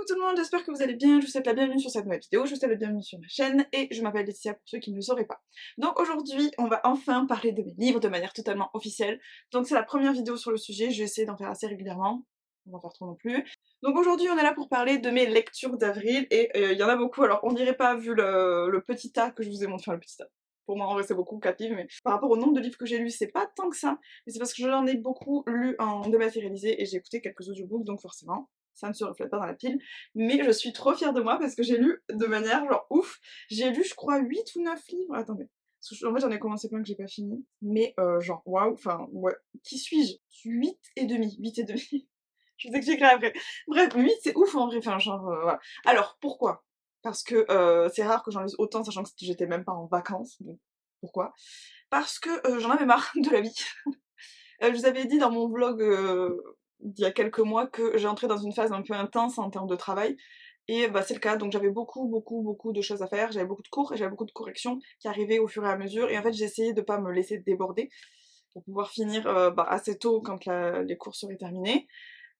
Coucou tout le monde, j'espère que vous allez bien, je vous souhaite la bienvenue sur cette nouvelle vidéo, je vous souhaite la bienvenue sur ma chaîne et je m'appelle Laetitia pour ceux qui ne le sauraient pas. Donc aujourd'hui, on va enfin parler de mes livres de manière totalement officielle. Donc c'est la première vidéo sur le sujet, je vais essayer d'en faire assez régulièrement, on va en faire trop non plus. Donc aujourd'hui on est là pour parler de mes lectures d'avril et il y en a beaucoup, alors on dirait pas vu le petit tas que je vous ai montré, enfin le petit tas. Pour moi en vrai c'est beaucoup, 4 livres, mais par rapport au nombre de livres que j'ai lus, c'est pas tant que ça, mais c'est parce que j'en ai beaucoup lu en dématérialisé et j'ai écouté quelques audiobooks, donc forcément ça ne se reflète pas dans la pile, mais je suis trop fière de moi parce que j'ai lu de manière genre ouf. J'ai lu je crois 8 ou 9 livres, attendez, parce que en fait j'en ai commencé plein que j'ai pas fini, mais genre waouh, enfin ouais, qui suis-je? 8 et demi, 8 et demi. Je vous expliquerai après. Bref, 8 c'est ouf en vrai, enfin genre voilà. Alors pourquoi? Parce que c'est rare que j'en lise autant sachant que j'étais même pas en vacances, donc pourquoi? Parce que j'en avais marre de la vie. Je vous avais dit dans mon vlog d'il y a quelques mois que j'entrais dans une phase un peu intense en termes de travail et bah, c'est le cas, donc j'avais beaucoup de choses à faire, j'avais beaucoup de cours et j'avais beaucoup de corrections qui arrivaient au fur et à mesure et en fait j'ai essayé de pas me laisser déborder pour pouvoir finir bah, assez tôt quand les cours seraient terminés.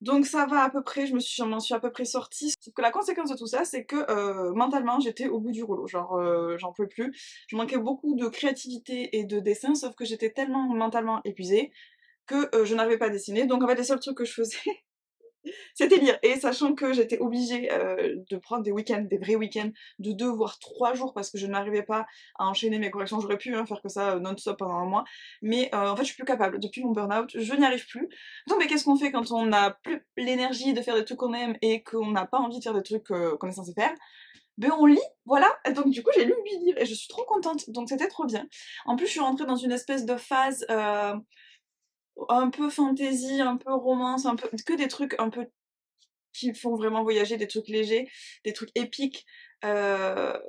Donc ça va à peu près, je m'en suis à peu près sortie, sauf que la conséquence de tout ça c'est que mentalement j'étais au bout du rouleau, genre j'en pouvais plus, je manquais beaucoup de créativité et de dessin sauf que j'étais tellement mentalement épuisée que je n'arrivais pas à dessiner, donc en fait les seuls trucs que je faisais c'était lire. Et sachant que j'étais obligée de prendre des week-ends, des vrais week-ends de 2 voire 3 jours parce que je n'arrivais pas à enchaîner mes corrections, j'aurais pu hein, faire que ça non-stop pendant un mois, mais en fait je suis plus capable, depuis mon burn-out, je n'y arrive plus. Donc mais qu'est-ce qu'on fait quand on n'a plus l'énergie de faire des trucs qu'on aime et qu'on n'a pas envie de faire des trucs qu'on est censé faire? Ben on lit, voilà, et donc du coup j'ai lu 8 livres et je suis trop contente, donc c'était trop bien. En plus je suis rentrée dans une espèce de phase un peu fantasy, un peu romance, un peu que des trucs un peu qui me font vraiment voyager, des trucs légers, des trucs épiques.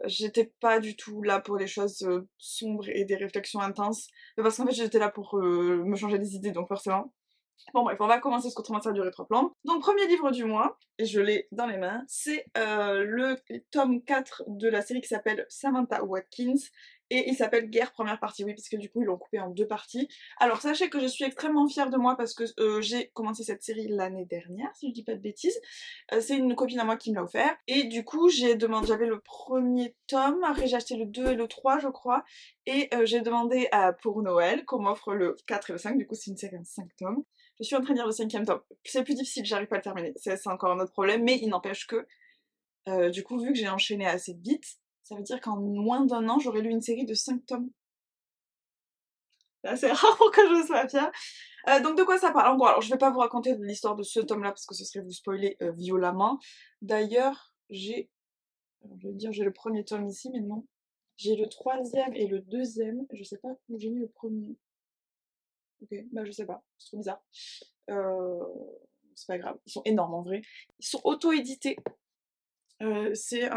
J'étais pas du tout là pour les choses sombres et des réflexions intenses, mais parce qu'en fait j'étais là pour me changer les idées, donc forcément. Bon bref, on va commencer parce qu'autrement ça va durer trop longtemps. Donc premier livre du mois, et je l'ai dans les mains, c'est le tome 4 de la série qui s'appelle Samantha Watkins, et il s'appelle Guerre première partie, oui, parce que du coup ils l'ont coupé en 2 parties. Alors sachez que je suis extrêmement fière de moi parce que j'ai commencé cette série l'année dernière, si je dis pas de bêtises. C'est une copine à moi qui me l'a offert, et du coup j'avais le premier tome, après j'ai acheté le 2 et le 3 je crois, et j'ai demandé pour Noël qu'on m'offre le 4 et le 5, du coup c'est une série en 5 tomes. Je suis en train de lire le 5e tome. C'est plus difficile, j'arrive pas à le terminer. C'est encore un autre problème, mais il n'empêche que, du coup, vu que j'ai enchaîné assez vite, ça veut dire qu'en moins d'un an, j'aurais lu une série de 5 tomes. C'est assez rare pour que je sois fière. Donc de quoi ça parle? Bon, alors je vais pas vous raconter l'histoire de ce tome-là parce que ce serait vous spoiler violemment. D'ailleurs, alors je vais dire, j'ai le premier tome ici, mais non. J'ai le troisième et le deuxième. Je sais pas où j'ai mis le premier. Ok, bah je sais pas, c'est trop bizarre. Euh, c'est pas grave, ils sont énormes en vrai. Ils sont auto-édités. C'est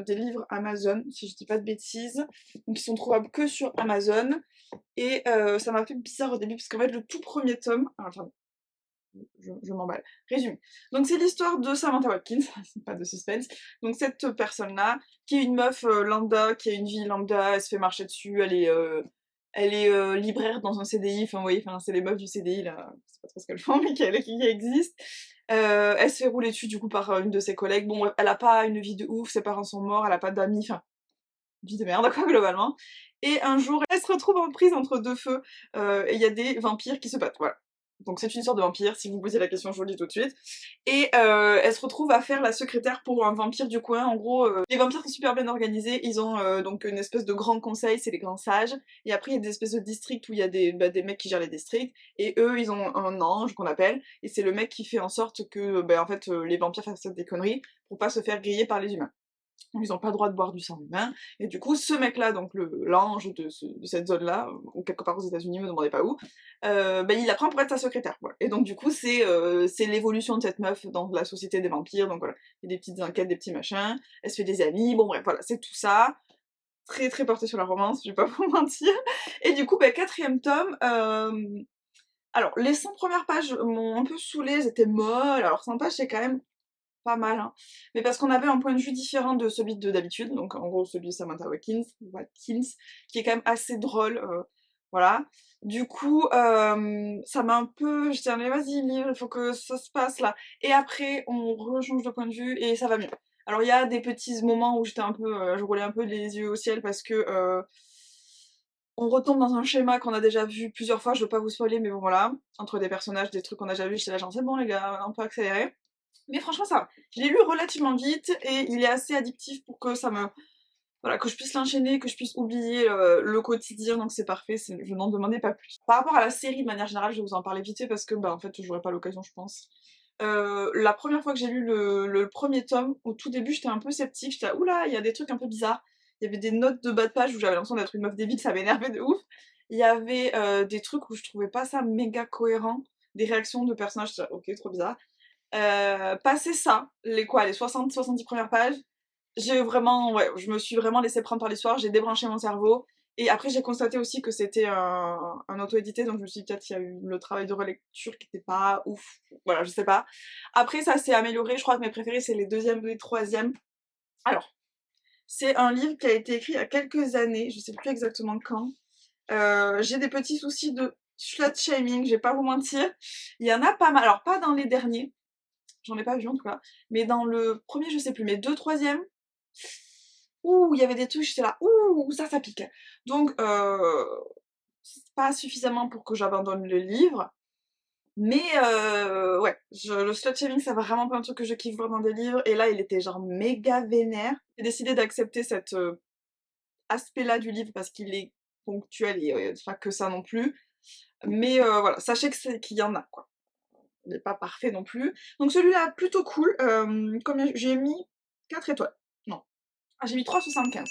des livres Amazon, si je dis pas de bêtises. Donc ils sont trouvables que sur Amazon. Et ça m'a fait bizarre au début, parce qu'en fait le tout premier tome. Alors attendez, je m'emballe. Résumé. Donc c'est l'histoire de Samantha Watkins, pas de suspense. Donc cette personne-là, qui est une meuf lambda, qui a une vie lambda, elle se fait marcher dessus, elle est libraire dans un CDI, enfin vous voyez, enfin, c'est les meufs du CDI là, je sais pas trop ce qu'elles font, mais qui existent. Elle se fait rouler dessus du coup par une de ses collègues. Bon, elle a pas une vie de ouf, ses parents sont morts, elle a pas d'amis, enfin, vie de merde quoi globalement. Et un jour, elle se retrouve en prise entre deux feux, et il y a des vampires qui se battent, voilà. Donc c'est une histoire de vampire, si vous me posez la question je vous le dis tout de suite. Et elle se retrouve à faire la secrétaire pour un vampire du coin. En gros, les vampires sont super bien organisés, ils ont donc une espèce de grand conseil, c'est les grands sages. Et après il y a des espèces de districts où il y a des mecs qui gèrent les districts. Et eux ils ont un ange qu'on appelle, et c'est le mec qui fait en sorte que en fait les vampires fassent des conneries pour pas se faire griller par les humains. Ils ont pas le droit de boire du sang humain, et du coup ce mec-là, donc l'ange de cette zone-là, ou quelque part aux États-Unis, me demandez pas où, il la prend pour être sa secrétaire, voilà. Et donc du coup c'est l'évolution de cette meuf dans la société des vampires, donc voilà, il y a des petites enquêtes, des petits machins, elle se fait des amis, bon bref, voilà, c'est tout ça, très très porté sur la romance, je vais pas vous mentir. Et du coup, 4e tome, alors les 100 premières pages m'ont un peu saoulée, elles étaient molles, alors 100 pages c'est quand même pas mal, hein. Mais parce qu'on avait un point de vue différent de celui de d'habitude, donc en gros celui de Samantha Watkins, qui est quand même assez drôle. voilà. Du coup, ça m'a un peu j'étais en mode: «Vas-y livre, il faut que ça se passe là» et après on rechange de point de vue et ça va mieux. Alors il y a des petits moments où j'étais un peu, je roulais un peu les yeux au ciel parce que, on retombe dans un schéma qu'on a déjà vu plusieurs fois, je veux pas vous spoiler mais bon voilà, entre des personnages, des trucs qu'on a déjà vus, j'étais là genre: «C'est bon les gars, on peut accélérer». Mais franchement ça va. Je l'ai lu relativement vite et il est assez addictif pour que ça me voilà, que je puisse l'enchaîner, que je puisse oublier, le quotidien, donc c'est parfait, je n'en demandais pas plus. Par rapport à la série de manière générale, je vais vous en parler vite fait parce que, bah, en fait, j'aurai pas l'occasion je pense. La première fois que j'ai lu le 1er tome, au tout début j'étais un peu sceptique, j'étais là: «Ouh là, il y a des trucs un peu bizarres». Il y avait des notes de bas de page où j'avais l'impression d'être une meuf débile, ça m'énervait de ouf. Il y avait, des trucs où je trouvais pas ça méga cohérent, des réactions de personnages, j'étais là: «OK, trop bizarre». Passé ça, les 60-70 premières pages, j'ai vraiment ouais, je me suis vraiment laissée prendre par l'histoire, j'ai débranché mon cerveau et après j'ai constaté aussi que c'était un auto-édité donc je me suis dit peut-être qu'il y a eu le travail de relecture qui était pas ouf, voilà, je sais pas. Après ça s'est amélioré, je crois que mes préférés c'est les 2e et 3e. Alors, c'est un livre qui a été écrit il y a quelques années, je sais plus exactement quand. J'ai des petits soucis de slut shaming, je vais pas vous mentir. Il y en a pas mal, alors pas dans les derniers, j'en ai pas vu en tout cas, mais dans le premier je sais plus, mais 2-3e, ouh, il y avait des trucs, j'étais là: «Ouh, ça pique». Donc c'est pas suffisamment pour que j'abandonne le livre, mais ouais, le slut shaming, c'est vraiment pas un truc que je kiffe voir dans des livres et là, il était genre méga vénère. J'ai décidé d'accepter cet, aspect-là du livre parce qu'il est ponctuel et c'est pas que ça non plus, mais voilà, sachez que qu'il y en a, quoi. Il est pas parfait non plus. Donc celui-là, plutôt cool, combien j'ai mis 4 étoiles. Non. Ah, j'ai mis 3,75.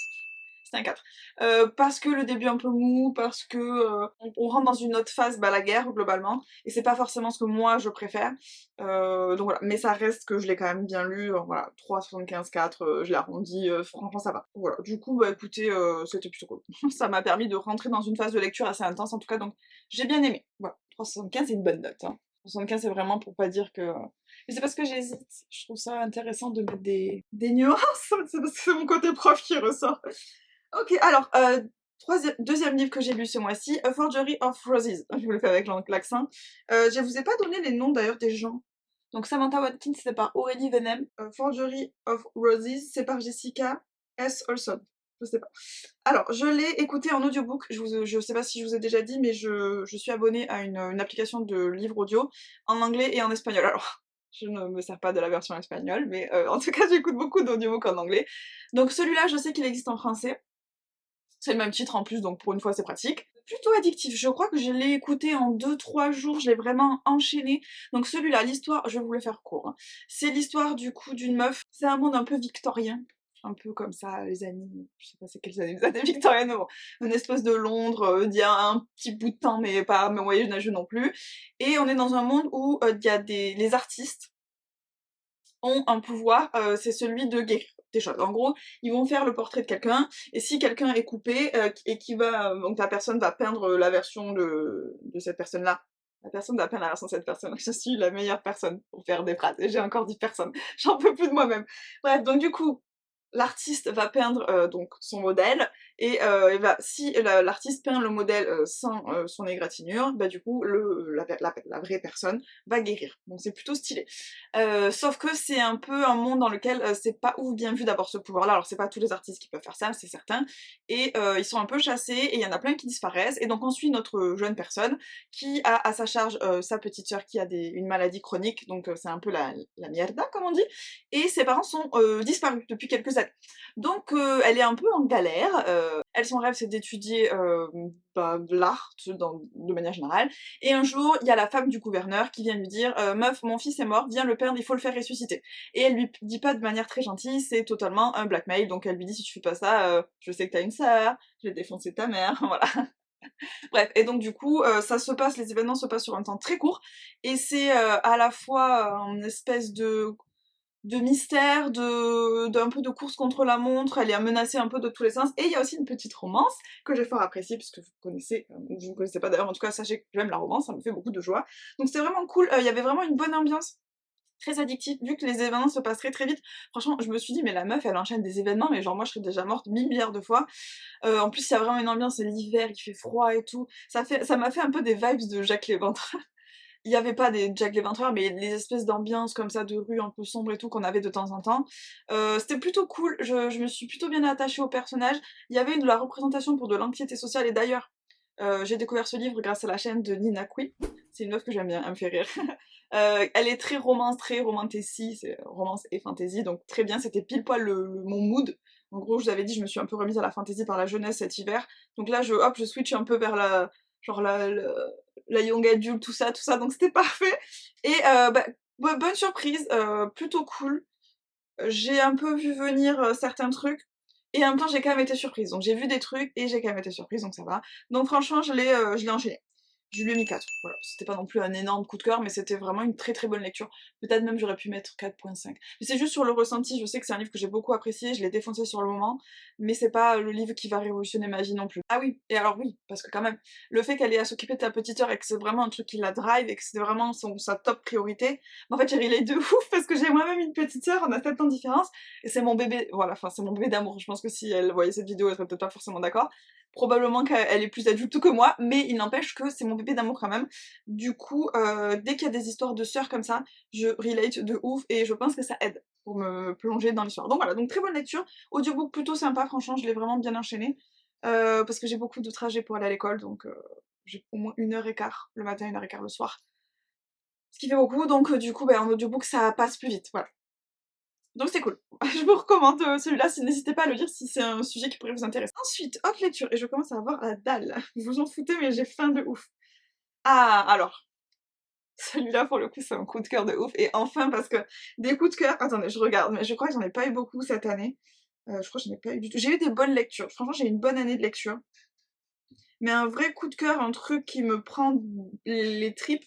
C'était un 4. Parce que le début est un peu mou, parce que, on rentre dans une autre phase, bah, la guerre globalement, et c'est pas forcément ce que moi je préfère. Donc voilà, mais ça reste que je l'ai quand même bien lu, voilà, 3,75, 4, je l'ai arrondi, franchement ça va. Voilà, du coup, bah écoutez, c'était plutôt cool. Ça m'a permis de rentrer dans une phase de lecture assez intense en tout cas, donc j'ai bien aimé. Voilà, 3,75 c'est une bonne note, hein. 75 c'est vraiment pour pas dire que mais c'est parce que j'hésite. Je trouve ça intéressant de mettre des nuances, c'est parce que c'est mon côté prof qui ressort. OK, alors, 2e livre que j'ai lu ce mois-ci, A Forgery of Roses. Je vous le fais avec l'accent. Je vous ai pas donné les noms d'ailleurs des gens. Donc Samantha Watkins, c'est par Aurélie Venem. Forgery of Roses, c'est par Jessica S. Olson. Je sais pas. Alors, je l'ai écouté en audiobook, je sais pas si je vous ai déjà dit, mais je suis abonnée à une application de livres audio en anglais et en espagnol. Alors, je ne me sers pas de la version espagnole, mais en tout cas, j'écoute beaucoup d'audiobooks en anglais. Donc celui-là, je sais qu'il existe en français. C'est le même titre en plus, donc pour une fois, c'est pratique. Plutôt addictif, je crois que je l'ai écouté en 2-3 jours, je l'ai vraiment enchaîné. Donc celui-là, l'histoire, je vais vous le faire court, hein. C'est l'histoire du coup d'une meuf, c'est un monde un peu victorien, un peu comme ça, les années, je sais pas c'est quelles années, les années victoriennes, mais bon, une espèce de Londres, d'il y a un petit bout de temps, mais pas moyenâgeux non plus. Et on est dans un monde où il y a les artistes ont un pouvoir, c'est celui de guérir des choses. En gros, ils vont faire le portrait de quelqu'un, et si quelqu'un est coupé, et qui va donc la personne va peindre la version de cette personne-là. La personne va peindre la version de cette personne. Je suis la meilleure personne pour faire des phrases, et j'ai encore dit personne. J'en peux plus de moi-même. Bref, donc du coup, l'artiste va peindre donc son modèle, et si l'artiste peint le modèle sans son égratignure, bah du coup la vraie personne va guérir. Donc c'est plutôt stylé. Sauf que c'est un peu un monde dans lequel c'est pas ouf bien vu d'avoir ce pouvoir-là. Alors c'est pas tous les artistes qui peuvent faire ça, c'est certain. Et ils sont un peu chassés, et il y en a plein qui disparaissent. Et donc on suit notre jeune personne qui a à sa charge sa petite sœur qui a une maladie chronique, donc c'est un peu la mierda comme on dit. Et ses parents sont disparus depuis quelques années. Donc elle est un peu en galère. Elle, son rêve c'est d'étudier bah, l'art de manière générale. Et un jour, il y a la femme du gouverneur qui vient lui dire meuf, mon fils est mort, viens le peindre, il faut le faire ressusciter. Et elle lui dit pas de manière très gentille, c'est totalement un blackmail. Donc elle lui dit si tu fais pas ça, je sais que t'as une sœur, je vais défoncer ta mère, voilà. Bref, et donc du coup, les événements se passent sur un temps très court, et c'est à la fois une espèce de mystère, d'un peu de course contre la montre, elle est menacée un peu de tous les sens, et il y a aussi une petite romance que j'ai fort appréciée, puisque vous connaissez, ou vous ne connaissez pas d'ailleurs, en tout cas sachez que j'aime la romance, ça me fait beaucoup de joie. Donc c'est vraiment cool, il y avait vraiment une bonne ambiance. très addictif, vu que les événements se passent très très vite. Franchement, je me suis dit: «Mais la meuf, elle enchaîne des événements, mais genre moi je serais déjà morte 1000 milliards de fois». En plus, il y a vraiment une ambiance, c'est l'hiver, il fait froid et tout. Ça m'a fait un peu des vibes de Jack l'Éventreur. Il y avait pas des Jack l'Éventreur, mais les espèces d'ambiances comme ça de rue un peu sombre et tout qu'on avait de temps en temps. C'était plutôt cool, je me suis plutôt bien attachée au personnage. Il y avait de la représentation pour de l'anxiété sociale et d'ailleurs, j'ai découvert ce livre grâce à la chaîne de Nina Kui. C'est une meuf que j'aime bien, elle me fait rire. Elle est très romance, très romantasy, c'est romance et fantasy, donc très bien, c'était pile poil mon mood. En gros, je vous avais dit, je me suis un peu remise à la fantasy par la jeunesse cet hiver. Donc là, je switch un peu vers genre la young adulte, tout ça, donc c'était parfait. Et bonne surprise, plutôt cool. J'ai un peu vu venir certains trucs, et en même temps j'ai quand même été surprise. Donc j'ai vu des trucs et j'ai quand même été surprise, donc ça va. Donc franchement, je l'ai enchaîné. Je lui ai mis 4. Voilà, c'était pas non plus un énorme coup de cœur, mais c'était vraiment une très très bonne lecture. Peut-être même j'aurais pu mettre 4,5. Mais c'est juste sur le ressenti, je sais que c'est un livre que j'ai beaucoup apprécié, je l'ai défoncé sur le moment, mais c'est pas le livre qui va révolutionner ma vie non plus. Ah oui, et alors oui, parce que quand même, le fait qu'elle ait à s'occuper de ta petite sœur et que c'est vraiment un truc qui la drive et que c'est vraiment sa top priorité, en fait j'ai relate de ouf parce que j'ai moi-même une petite sœur, on a 7 ans de différence, et c'est mon bébé, voilà, enfin c'est mon bébé d'amour. Je pense que si elle voyait cette vidéo, elle serait peut-être pas forcément d'accord. Probablement qu'elle est plus adulte que moi, mais il n'empêche que c'est mon bébé d'amour quand même. Du coup, dès qu'il y a des histoires de sœurs comme ça, je relate de ouf et je pense que ça aide pour me plonger dans l'histoire. Donc voilà, donc très bonne lecture. Audiobook plutôt sympa, franchement, je l'ai vraiment bien enchaîné. Parce que j'ai beaucoup de trajets pour aller à l'école, donc j'ai au moins 1h15 le matin, 1h15 le soir. Ce qui fait beaucoup, donc du coup, en audiobook ça passe plus vite, voilà. Donc c'est cool. Je vous recommande celui-là, n'hésitez pas à le lire si c'est un sujet qui pourrait vous intéresser. Ensuite, autre lecture, et je commence à avoir la dalle. Vous vous en foutez, mais j'ai faim de ouf. Ah, alors, celui-là pour le coup c'est un coup de cœur de ouf, et enfin parce que des coups de cœur, attendez, je regarde, mais je crois que j'en ai pas eu beaucoup cette année. Je crois que j'en ai pas eu du tout. J'ai eu des bonnes lectures, franchement j'ai eu une bonne année de lecture. Mais un vrai coup de cœur, un truc qui me prend les tripes,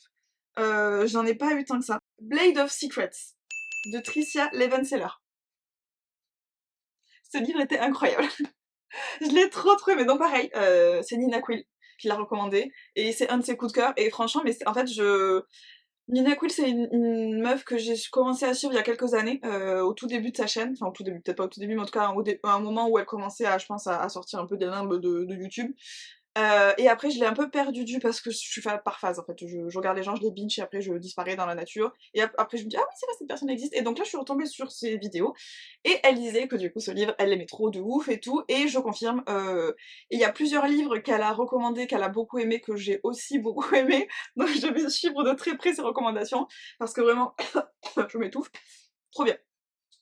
j'en ai pas eu tant que ça. Blade of Secrets, de Tricia Levenseller. Ce livre était incroyable. Je l'ai trop aimé. Donc pareil, c'est Nina Quill qui l'a recommandé, et c'est un de ses coups de cœur, et franchement, mais en fait, Nina Quill, c'est une meuf que j'ai commencé à suivre il y a quelques années, au tout début de sa chaîne, enfin au tout début, peut-être pas au tout début, mais en tout cas à un moment où elle commençait à, je pense, à sortir un peu des limbes de YouTube. Et après je l'ai un peu perdu de vue parce que je suis par phase en fait, je regarde les gens, je les binge et après je disparais dans la nature, et après je me dis: «Ah oui c'est vrai, cette personne existe», et donc là je suis retombée sur ses vidéos, et elle disait que du coup ce livre, elle l'aimait trop de ouf et tout, et je confirme, et il y a plusieurs livres qu'elle a recommandés, qu'elle a beaucoup aimé, que j'ai aussi beaucoup aimé, donc je vais suivre de très près ses recommandations, parce que vraiment je m'étouffe, trop bien.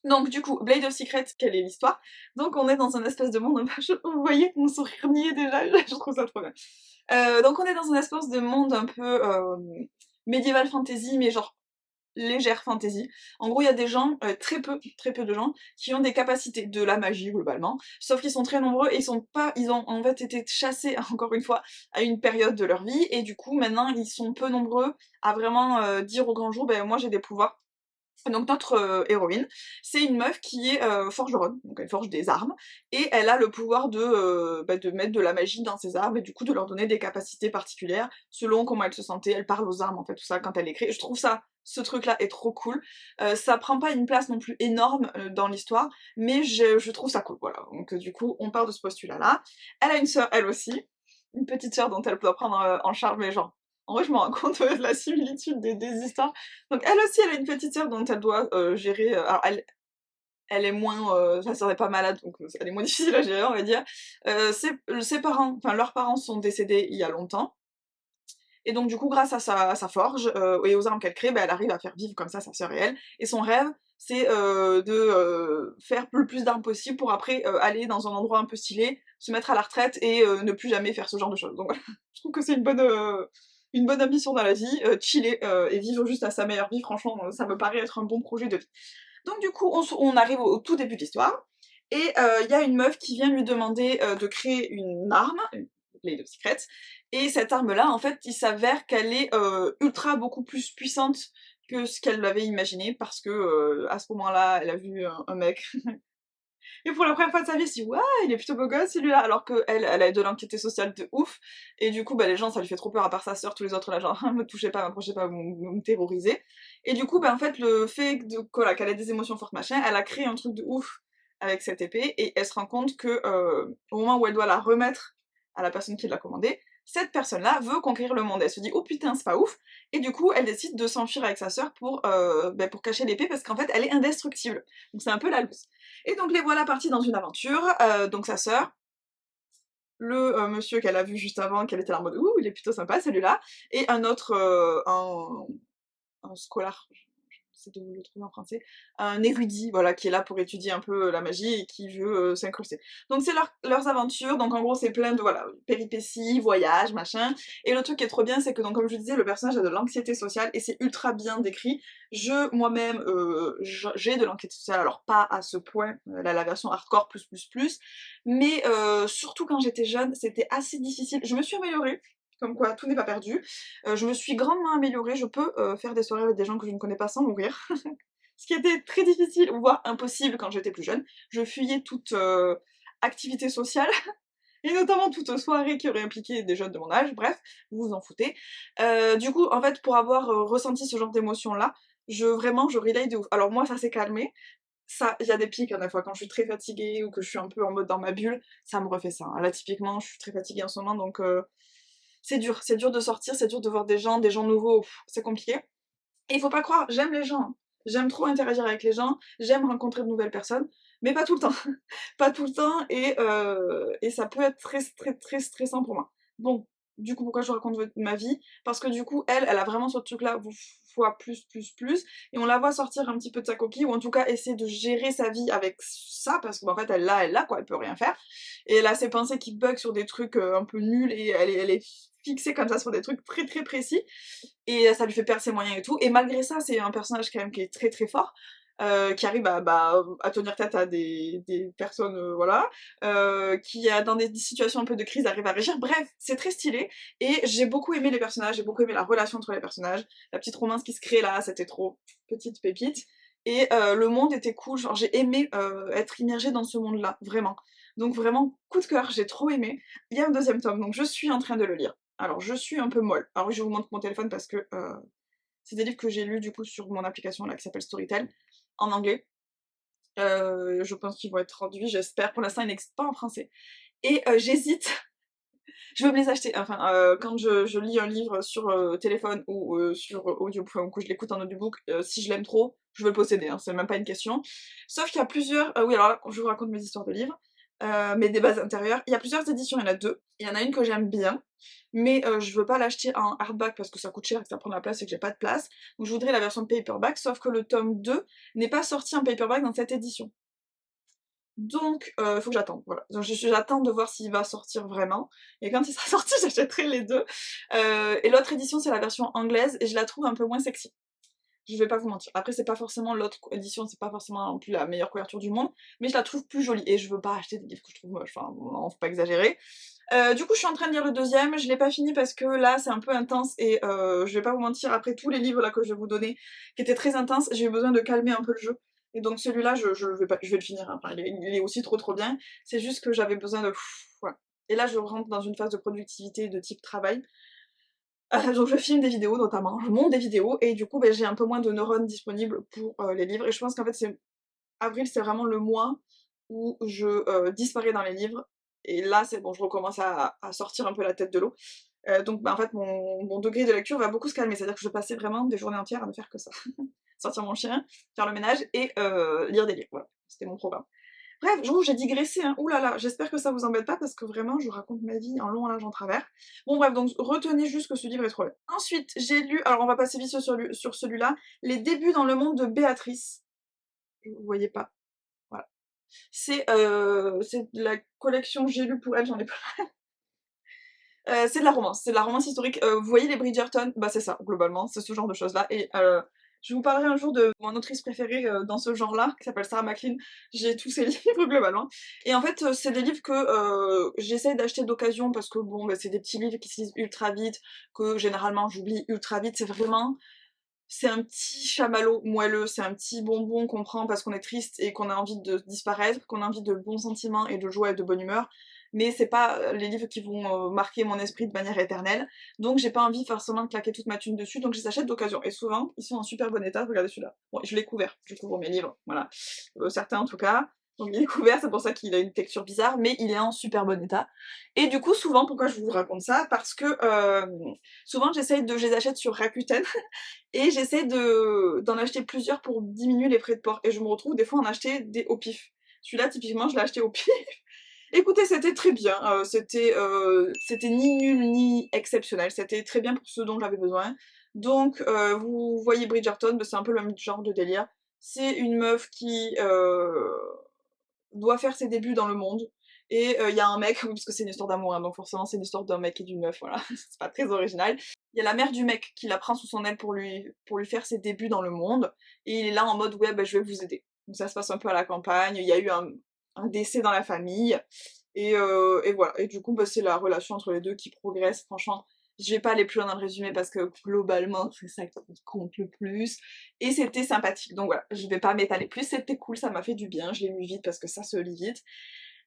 Donc du coup, Blade of Secret, quelle est l'histoire? Donc on est dans un espèce de monde un peu vous voyez mon sourire niais déjà, je trouve ça trop bien. Donc on est dans un espèce de monde un peu, médiéval fantasy, mais genre légère fantasy. En gros, il y a des gens, très peu de gens, qui ont des capacités, de la magie globalement, sauf qu'ils sont très nombreux et ils ont en fait été chassés, encore une fois, à une période de leur vie, et du coup maintenant ils sont peu nombreux à vraiment dire au grand jour: «Beh moi j'ai des pouvoirs». Donc notre héroïne, c'est une meuf qui est forgeronne, donc elle forge des armes, et elle a le pouvoir de mettre de la magie dans ses armes, et du coup de leur donner des capacités particulières selon comment elle se sentait. Elle parle aux armes en fait, tout ça quand elle écrit. Je trouve ça, ce truc là est trop cool. Ça prend pas une place non plus énorme dans l'histoire, mais je trouve ça cool, voilà. Donc du coup on part de ce postulat là. Elle a une sœur elle aussi, une petite sœur dont elle doit prendre en charge, mais genre en vrai je me rends compte de la similitude des histoires. Donc elle aussi, elle a une petite sœur dont elle doit gérer, alors elle est moins, sa sœur n'est pas malade, donc elle est moins difficile à gérer, on va dire. Ses parents, enfin leurs parents sont décédés il y a longtemps, et donc du coup grâce à sa forge, et aux armes qu'elle crée, elle arrive à faire vivre comme ça sa sœur et elle. Et son rêve, c'est de faire le plus d'armes possible pour après aller dans un endroit un peu stylé, se mettre à la retraite et ne plus jamais faire ce genre de choses. Donc voilà, je trouve que c'est une bonne ambition dans la vie, chiller et vivre juste à sa meilleure vie, franchement, ça me paraît être un bon projet de vie. Donc du coup, on arrive au tout début de l'histoire, et il y a une meuf qui vient lui demander de créer une arme, une Blade of Secrets, et cette arme-là, en fait, il s'avère qu'elle est ultra beaucoup plus puissante que ce qu'elle avait imaginé, parce que à ce moment-là, elle a vu un mec Et pour la première fois de sa vie, elle se dit ouais, il est plutôt beau gosse celui-là, alors que elle a de l'anxiété sociale de ouf, et du coup bah les gens ça lui fait trop peur à part sa sœur, tous les autres là genre me touchez pas, m'approchez pas, vous me terrorisez. Et du coup bah en fait le fait de voilà, qu'elle ait des émotions fortes machin, elle a créé un truc de ouf avec cette épée, et elle se rend compte que au moment où elle doit la remettre à la personne qui l'a commandée, cette personne-là veut conquérir le monde. Elle se dit oh putain c'est pas ouf, et du coup elle décide de s'enfuir avec sa sœur pour cacher l'épée parce qu'en fait elle est indestructible. Donc c'est un peu la loose. Et donc les voilà partis dans une aventure, donc sa sœur, le monsieur qu'elle a vu juste avant, qu'elle était là en mode ouh il est plutôt sympa celui-là, et un autre, un scholar, j'essaie de le trouver en français, un érudit, voilà, qui est là pour étudier un peu la magie et qui veut s'incruster. Donc c'est leurs aventures, donc en gros c'est plein de voilà, péripéties, voyages, machin. Et le truc qui est trop bien, c'est que donc comme je disais, le personnage a de l'anxiété sociale et c'est ultra bien décrit. Moi-même, j'ai de l'anxiété sociale, alors pas à ce point, la version hardcore mais surtout quand j'étais jeune, c'était assez difficile. Je me suis améliorée, comme quoi tout n'est pas perdu. Je me suis grandement améliorée, je peux faire des soirées avec des gens que je ne connais pas sans mourir. Ce qui était très difficile, voire impossible quand j'étais plus jeune. Je fuyais toute activité sociale, et notamment toute soirée qui aurait impliqué des jeunes de mon âge, bref, vous vous en foutez. Du coup, en fait, pour avoir ressenti ce genre d'émotion-là, vraiment, je relate de ouf. Alors moi, ça s'est calmé. Ça, il y a des pics, hein, des fois, quand je suis très fatiguée ou que je suis un peu en mode dans ma bulle, ça me refait ça. Hein. Là, typiquement, je suis très fatiguée en ce moment, donc c'est dur de sortir, c'est dur de voir des gens nouveaux, c'est compliqué. Et il faut pas croire, j'aime les gens, hein. J'aime trop interagir avec les gens, j'aime rencontrer de nouvelles personnes, mais pas tout le temps. Pas tout le temps, et ça peut être très stressant pour moi. Bon, du coup, pourquoi je vous raconte ma vie? Parce que du coup, elle a vraiment ce truc-là, fois plus, et on la voit sortir un petit peu de sa coquille, ou en tout cas essayer de gérer sa vie avec ça, parce qu'en fait, elle l'a quoi, elle peut rien faire. Et elle a ses pensées qui bug sur des trucs un peu nuls, et elle est fixée comme ça sur des trucs très précis, et ça lui fait perdre ses moyens et tout. Et malgré ça, c'est un personnage quand même qui est très fort, qui arrive à tenir tête à des personnes, voilà, qui dans des situations un peu de crise arrive à régir. Bref, c'est très stylé, et j'ai beaucoup aimé les personnages, j'ai beaucoup aimé la relation entre les personnages, la petite romance qui se crée là, c'était trop petite pépite, et le monde était cool, genre j'ai aimé être immergée dans ce monde-là, vraiment. Donc vraiment, coup de cœur, j'ai trop aimé. Il y a un deuxième tome, donc je suis en train de le lire. Alors je suis un peu molle. Alors oui, je vous montre mon téléphone parce que c'est des livres que j'ai lus du coup sur mon application là qui s'appelle Storytel, en anglais. Je pense qu'ils vont être traduits, j'espère. Pour l'instant, ils n'existent pas en français. Et j'hésite, je veux me les acheter. Enfin, quand je lis un livre sur téléphone ou sur audio, enfin, ou que je l'écoute en audiobook, si je l'aime trop, je veux le posséder, hein, c'est même pas une question. Sauf qu'il y a plusieurs... oui, alors là, je vous raconte mes histoires de livres, mes débats intérieurs. Il y a plusieurs éditions, il y en a deux. Il y en a une que j'aime bien, mais je veux pas l'acheter en hardback parce que ça coûte cher et que ça prend de la place et que j'ai pas de place. Donc je voudrais la version paperback, sauf que le tome 2 n'est pas sorti en paperback dans cette édition. Donc, faut que j'attende, voilà. Donc j'attends de voir s'il va sortir vraiment, et quand il sera sorti, j'achèterai les deux. Et l'autre édition, c'est la version anglaise, et je la trouve un peu moins sexy. Je vais pas vous mentir. Après, c'est pas forcément l'autre édition, c'est pas forcément non plus la meilleure couverture du monde, mais je la trouve plus jolie, et je veux pas acheter des livres que je trouve moches, enfin, non, faut pas exagérer. Du coup, je suis en train de lire le deuxième, je l'ai pas fini parce que là, c'est un peu intense, et je vais pas vous mentir, après tous les livres là que je vais vous donner, qui étaient très intenses, j'ai eu besoin de calmer un peu le jeu. Et donc celui-là, je vais le finir, hein. Enfin, il est aussi trop bien, c'est juste que j'avais besoin de... Voilà. Et là, je rentre dans une phase de productivité de type travail. Donc je filme des vidéos notamment, je monte des vidéos, et du coup, ben, j'ai un peu moins de neurones disponibles pour les livres, et je pense qu'en fait, avril, c'est vraiment le mois où je disparais dans les livres, et là, c'est bon, je recommence à sortir un peu la tête de l'eau. Donc bah, en fait, mon degré de lecture va beaucoup se calmer, c'est-à-dire que je passais vraiment des journées entières à ne faire que ça. Sortir mon chien, faire le ménage et lire des livres, voilà, c'était mon programme. Bref, j'ai digressé, hein. Ouh là là, j'espère que ça vous embête pas parce que vraiment, je raconte ma vie en long, en large, en travers. Bon bref, donc retenez juste que ce livre est trop bien. Ensuite, j'ai lu, alors on va passer vite sur celui-là, Les débuts dans le monde de Béatrice. Vous voyez pas, voilà. C'est de la collection J'ai lu pour elle, j'en ai pas. C'est de la romance historique. Vous voyez les Bridgerton? Bah c'est ça, globalement, c'est ce genre de choses-là. Et je vous parlerai un jour de mon autrice préférée dans ce genre-là, qui s'appelle Sarah MacLean. J'ai tous ses livres globalement. Et en fait, c'est des livres que j'essaye d'acheter d'occasion parce que bon, bah, c'est des petits livres qui se lisent ultra vite, que généralement j'oublie ultra vite. C'est vraiment C'est un petit chamallow moelleux, c'est un petit bonbon qu'on prend parce qu'on est triste et qu'on a envie de disparaître, qu'on a envie de bons sentiments et de joie et de bonne humeur, mais c'est pas les livres qui vont marquer mon esprit de manière éternelle, donc j'ai pas envie forcément de claquer toute ma thune dessus, donc je les achète d'occasion, et souvent, ils sont en super bon état, regardez celui-là. Bon, je l'ai couvert, je couvre mes livres, voilà. Certains en tout cas, donc il est couvert, c'est pour ça qu'il a une texture bizarre, mais il est en super bon état. Et du coup, souvent, pourquoi je vous raconte ça? Parce que souvent je les achète sur Rakuten, et j'essaie d'en acheter plusieurs pour diminuer les frais de port. Et je me retrouve des fois à en acheter des au pif. Celui-là, typiquement, je l'ai acheté au pif. Écoutez, c'était très bien. C'était ni nul ni exceptionnel. C'était très bien pour ce dont j'avais besoin. Donc, vous voyez Bridgerton, c'est un peu le même genre de délire. C'est une meuf qui doit faire ses débuts dans le monde. Et il y a un mec, oui, parce que c'est une histoire d'amour, hein, donc forcément c'est une histoire d'un mec et d'une meuf, voilà. C'est pas très original. Il y a la mère du mec qui la prend sous son aile pour lui faire ses débuts dans le monde, et il est là en mode ouais bah je vais vous aider. Donc ça se passe un peu à la campagne, il y a eu un décès dans la famille, et voilà. Et du coup bah, c'est la relation entre les deux qui progresse, franchement. Je vais pas aller plus loin dans le résumé parce que globalement c'est ça qui compte le plus. Et c'était sympathique, donc voilà, je vais pas m'étaler plus, c'était cool, ça m'a fait du bien, je l'ai lu vite parce que ça se lit vite.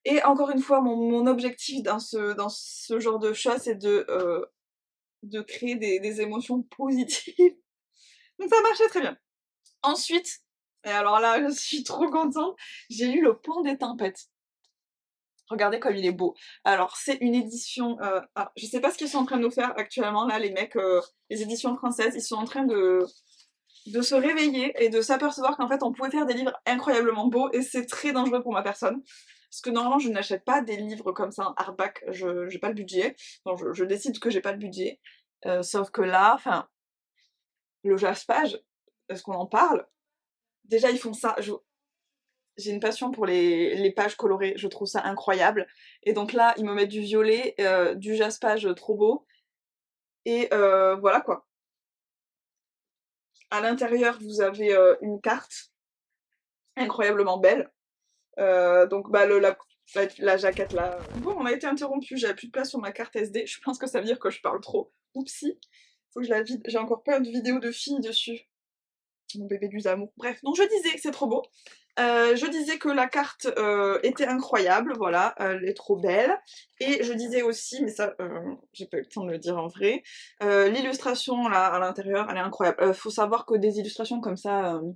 Et encore une fois, mon objectif dans ce genre de choses, c'est de créer des émotions positives. Donc ça marchait très bien. Ensuite, et alors là, je suis trop contente, j'ai lu Le Pont des Tempêtes. Regardez comme il est beau. Alors, c'est une édition... je sais pas ce qu'ils sont en train de nous faire actuellement, là, les mecs, les éditions françaises, ils sont en train de se réveiller et de s'apercevoir qu'en fait, on pouvait faire des livres incroyablement beaux, et c'est très dangereux pour ma personne. Parce que normalement, je n'achète pas des livres comme ça en hardback, j'ai pas le budget. Donc, je décide que j'ai pas le budget. Sauf que là, enfin, le Jaspage, est-ce qu'on en parle? Déjà, ils font ça. J'ai une passion pour les pages colorées, je trouve ça incroyable. Et donc là, ils me mettent du violet, du jaspage trop beau. Et voilà quoi. À l'intérieur, vous avez une carte incroyablement belle. Donc bah la jaquette là. Bon, on a été interrompu, j'avais plus de place sur ma carte SD. Je pense que ça veut dire que je parle trop. Oupsie. Faut que je la vide. J'ai encore plein de vidéos de filles dessus. Mon bébé du amour. Bref, donc je disais que c'est trop beau. Je disais que la carte était incroyable, voilà, elle est trop belle. Et je disais aussi, mais ça, j'ai pas eu le temps de le dire en vrai, l'illustration là à l'intérieur, elle est incroyable. Faut savoir que des illustrations comme ça, un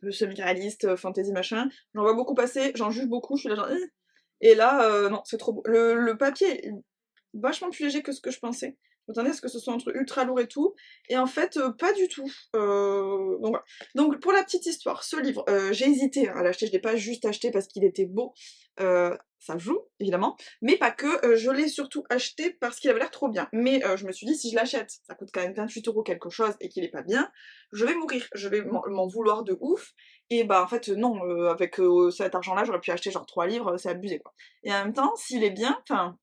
peu semi-réaliste, fantasy machin, j'en vois beaucoup passer, j'en juge beaucoup, je suis là genre... Et là, non, c'est trop beau. Le papier est vachement plus léger que ce que je pensais. Je m'attendais à ce que ce soit un truc ultra lourd et tout, et en fait, pas du tout. Donc voilà. Donc pour la petite histoire, ce livre, j'ai hésité à l'acheter, je l'ai pas juste acheté parce qu'il était beau, ça joue, évidemment, mais pas que, je l'ai surtout acheté parce qu'il avait l'air trop bien. Mais je me suis dit, si je l'achète, ça coûte quand même 28 € quelque chose, et qu'il est pas bien, je vais mourir, je vais m'en vouloir de ouf, et bah en fait non, avec cet argent-là, j'aurais pu acheter genre 3 livres, c'est abusé quoi. Et en même temps, s'il est bien, enfin...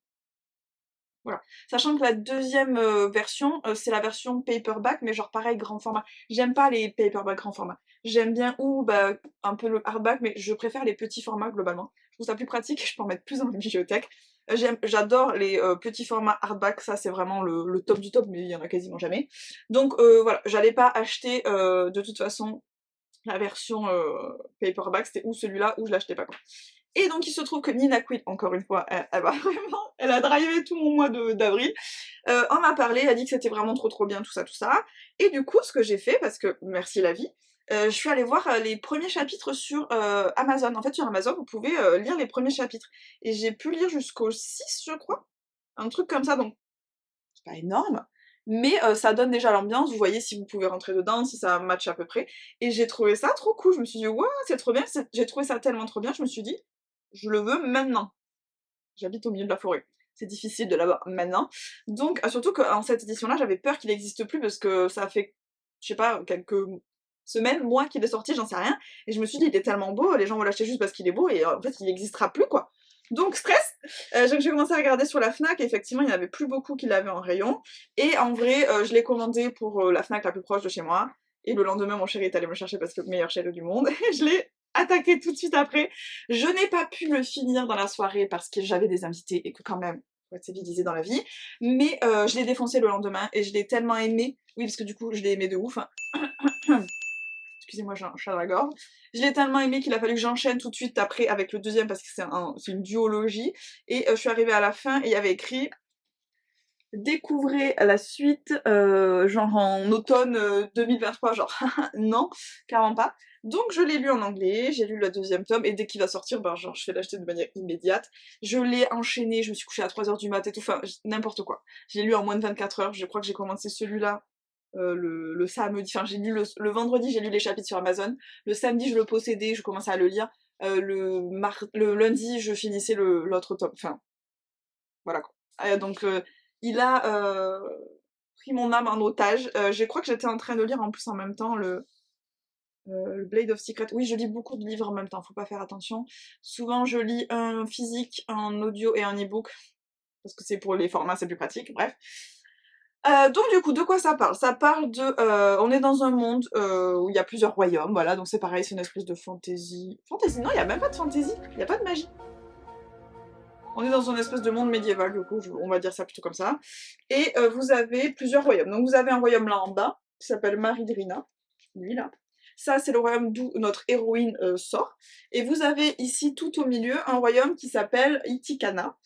Voilà. Sachant que la deuxième version, c'est la version paperback, mais genre pareil, grand format. J'aime pas les paperback grand format. J'aime bien ou bah, un peu le hardback, mais je préfère les petits formats globalement. Je trouve ça plus pratique et je peux en mettre plus dans ma bibliothèque. J'adore les petits formats hardback, ça c'est vraiment le top du top, mais il y en a quasiment jamais. Donc voilà, j'allais pas acheter de toute façon la version paperback, c'était ou celui-là ou je l'achetais pas quoi. Et donc il se trouve que Nina Quinn, encore une fois, elle va vraiment, elle a drivé tout mon mois d'avril, en m'a parlé, elle a dit que c'était vraiment trop bien, tout ça, tout ça. Et du coup, ce que j'ai fait, parce que merci la vie, je suis allée voir les premiers chapitres sur Amazon. En fait, sur Amazon, vous pouvez lire les premiers chapitres. Et j'ai pu lire jusqu'au 6, je crois. Un truc comme ça, donc c'est pas énorme. Mais ça donne déjà l'ambiance, vous voyez si vous pouvez rentrer dedans, si ça match à peu près. Et j'ai trouvé ça trop cool, je me suis dit, ouais, c'est trop bien, j'ai trouvé ça tellement trop bien, je me suis dit, je le veux maintenant. J'habite au milieu de la forêt. C'est difficile de l'avoir maintenant. Donc, surtout qu'en cette édition-là, j'avais peur qu'il n'existe plus parce que ça fait, je sais pas, quelques semaines, mois qu'il est sorti, j'en sais rien. Et je me suis dit, il est tellement beau, les gens vont l'acheter juste parce qu'il est beau et en fait, il n'existera plus, quoi. Donc, stress. Donc, j'ai commencé à regarder sur la Fnac et effectivement, il n'y en avait plus beaucoup qui l'avaient en rayon. Et en vrai, je l'ai commandé pour la Fnac la plus proche de chez moi. Et le lendemain, mon chéri est allé me le chercher parce que le meilleur chéri du monde. Et je l'ai attaqué tout de suite après. Je n'ai pas pu le finir dans la soirée parce que j'avais des invités et que quand même, pour être civilisée dans la vie, mais je l'ai défoncé le lendemain, et je l'ai tellement aimé, oui parce que du coup je l'ai aimé de ouf, hein. Excusez-moi, j'ai un chat dans la gorge. Je l'ai tellement aimé qu'il a fallu que j'enchaîne tout de suite après avec le deuxième parce que c'est une duologie, et je suis arrivée à la fin et il y avait écrit découvrez la suite genre en automne 2023, genre non, clairement pas. Donc je l'ai lu en anglais, j'ai lu le deuxième tome, et dès qu'il va sortir, ben genre je vais l'acheter de manière immédiate. Je l'ai enchaîné, je me suis couchée à 3h du mat et tout, enfin n'importe quoi. Je l'ai lu en moins de 24 heures, je crois que j'ai commencé celui-là le samedi, enfin j'ai lu le vendredi, j'ai lu les chapitres sur Amazon, le samedi je le possédais, je commençais à le lire, le lundi je finissais l'autre tome, enfin voilà quoi. Donc il a pris mon âme en otage. Je crois que j'étais en train de lire en plus en même temps le Blade of Secret. Oui, je lis beaucoup de livres en même temps, faut pas faire attention. Souvent je lis un physique, un audio et un e-book, parce que c'est pour les formats, c'est plus pratique, bref. Donc du coup, de quoi ça parle? Ça parle de... on est dans un monde où il y a plusieurs royaumes, voilà, donc c'est pareil, c'est une espèce de fantasy... Fantasy? Non, il y a même pas de fantasy, il y a pas de magie. On est dans une espèce de monde médiéval, du coup, on va dire ça plutôt comme ça. Et vous avez plusieurs royaumes. Donc vous avez un royaume là en bas, qui s'appelle Maridrina, lui là. Ça, c'est le royaume d'où notre héroïne sort. Et vous avez ici, tout au milieu, un royaume qui s'appelle Itikana,